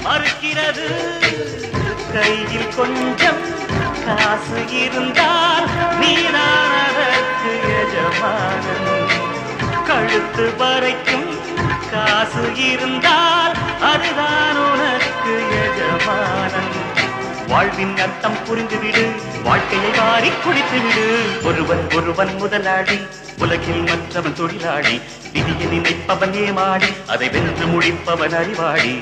மறுக்கிறது கையில் கொஞ்சம் காசு இருந்தால் நீதான் அதற்கு எஜமானன் கழுத்து வரைக்கும் காசு இருந்தால் அதுதான் உனக்கு எஜமானன் வாழ்வின் அர்த்தம் புரிந்துவிடு வாழ்க்கையை வாரி குடித்துவிடு ஒருவன் ஒருவன் முதலாளி உலகில் மற்றவன் தொழிலாளி விதியை நினைப்பவன் ஏமாடி அதை வென்று முடிப்பவன் அறிவாளி